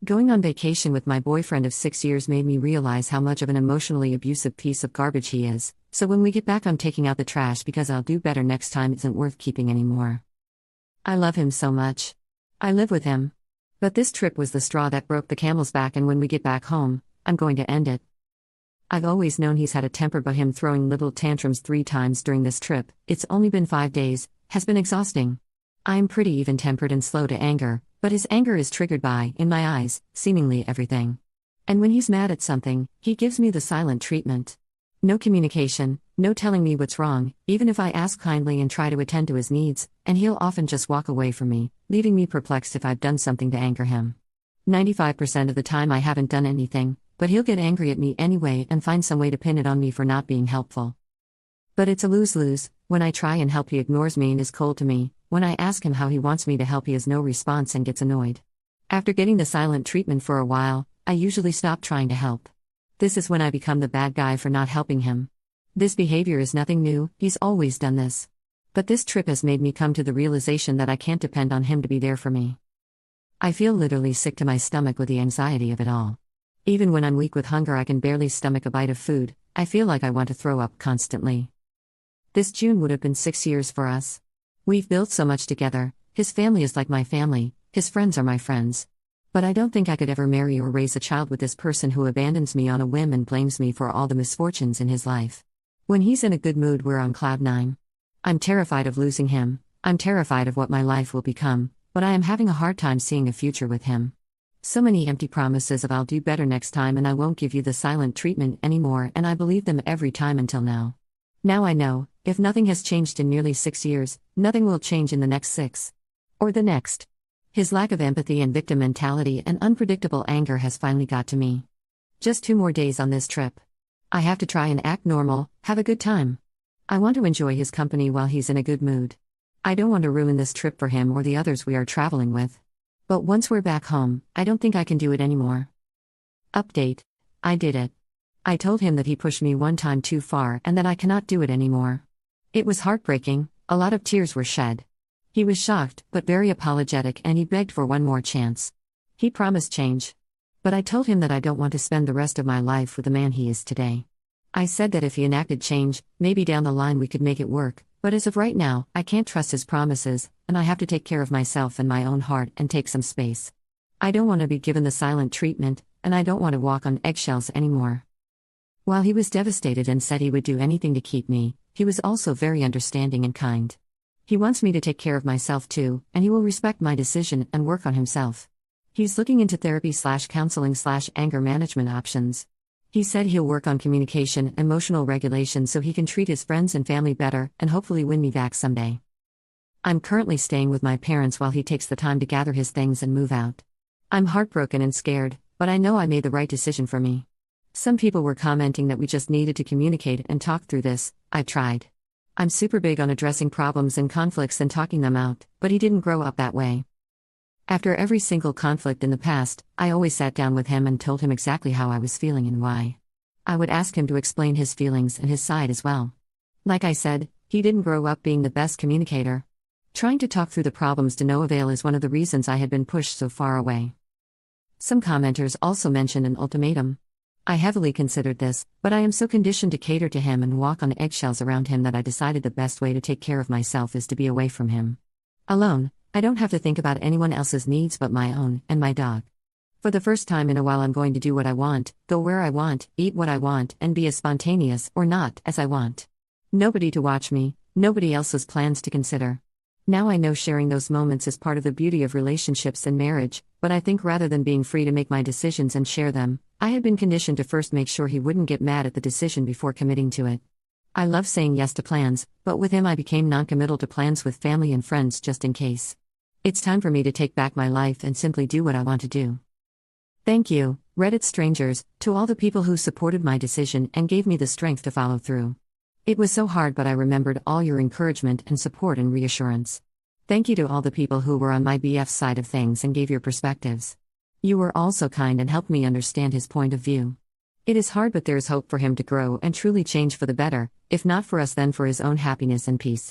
Going on vacation with my boyfriend of 6 years made me realize how much of an emotionally abusive piece of garbage he is, so when we get back, I'm taking out the trash because I'll do better next time isn't worth keeping anymore. I love him so much. I live with him. But this trip was the straw that broke the camel's back, and when we get back home, I'm going to end it. I've always known he's had a temper, but him throwing little tantrums 3 times during this trip, it's only been 5 days, has been exhausting. I'm pretty even-tempered and slow to anger, but his anger is triggered by, in my eyes, seemingly everything. And when he's mad at something, he gives me the silent treatment. No communication, no telling me what's wrong, even if I ask kindly and try to attend to his needs, and he'll often just walk away from me, leaving me perplexed if I've done something to anger him. 95% of the time I haven't done anything, but he'll get angry at me anyway and find some way to pin it on me for not being helpful. But it's a lose-lose. When I try and help, he ignores me and is cold to me. When I ask him how he wants me to help, he has no response and gets annoyed. After getting the silent treatment for a while, I usually stop trying to help. This is when I become the bad guy for not helping him. This behavior is nothing new, he's always done this. But this trip has made me come to the realization that I can't depend on him to be there for me. I feel literally sick to my stomach with the anxiety of it all. Even when I'm weak with hunger, I can barely stomach a bite of food. I feel like I want to throw up constantly. This June would have been 6 years for us. We've built so much together. His family is like my family, his friends are my friends. But I don't think I could ever marry or raise a child with this person who abandons me on a whim and blames me for all the misfortunes in his life. When he's in a good mood, we're on cloud 9. I'm terrified of losing him. I'm terrified of what my life will become, but I am having a hard time seeing a future with him. So many empty promises of I'll do better next time and I won't give you the silent treatment anymore, and I believe them every time until now. Now I know, if nothing has changed in nearly 6 years, nothing will change in the next 6. Or the next. His lack of empathy and victim mentality and unpredictable anger has finally got to me. Just 2 more days on this trip. I have to try and act normal, have a good time. I want to enjoy his company while he's in a good mood. I don't want to ruin this trip for him or the others we are traveling with. But once we're back home, I don't think I can do it anymore. Update. I did it. I told him that he pushed me one time too far and that I cannot do it anymore. It was heartbreaking, a lot of tears were shed. He was shocked, but very apologetic, and he begged for one more chance. He promised change. But I told him that I don't want to spend the rest of my life with the man he is today. I said that if he enacted change, maybe down the line we could make it work, but as of right now, I can't trust his promises, and I have to take care of myself and my own heart and take some space. I don't want to be given the silent treatment, and I don't want to walk on eggshells anymore. While he was devastated and said he would do anything to keep me, he was also very understanding and kind. He wants me to take care of myself too, and he will respect my decision and work on himself. He's looking into therapy/counseling/anger management options. He said he'll work on communication, emotional regulation so he can treat his friends and family better and hopefully win me back someday. I'm currently staying with my parents while he takes the time to gather his things and move out. I'm heartbroken and scared, but I know I made the right decision for me. Some people were commenting that we just needed to communicate and talk through this. I tried. I'm super big on addressing problems and conflicts and talking them out, but he didn't grow up that way. After every single conflict in the past, I always sat down with him and told him exactly how I was feeling and why. I would ask him to explain his feelings and his side as well. Like I said, he didn't grow up being the best communicator. Trying to talk through the problems to no avail is one of the reasons I had been pushed so far away. Some commenters also mentioned an ultimatum. I heavily considered this, but I am so conditioned to cater to him and walk on eggshells around him that I decided the best way to take care of myself is to be away from him. Alone, I don't have to think about anyone else's needs but my own and my dog. For the first time in a while, I'm going to do what I want, go where I want, eat what I want, and be as spontaneous or not as I want. Nobody to watch me, nobody else's plans to consider. Now I know sharing those moments is part of the beauty of relationships and marriage, but I think rather than being free to make my decisions and share them, I had been conditioned to first make sure he wouldn't get mad at the decision before committing to it. I love saying yes to plans, but with him I became non-committal to plans with family and friends just in case. It's time for me to take back my life and simply do what I want to do. Thank you, Reddit strangers, to all the people who supported my decision and gave me the strength to follow through. It was so hard, but I remembered all your encouragement and support and reassurance. Thank you to all the people who were on my BF's side of things and gave your perspectives. You were all so kind and helped me understand his point of view. It is hard, but there is hope for him to grow and truly change for the better, if not for us then for his own happiness and peace.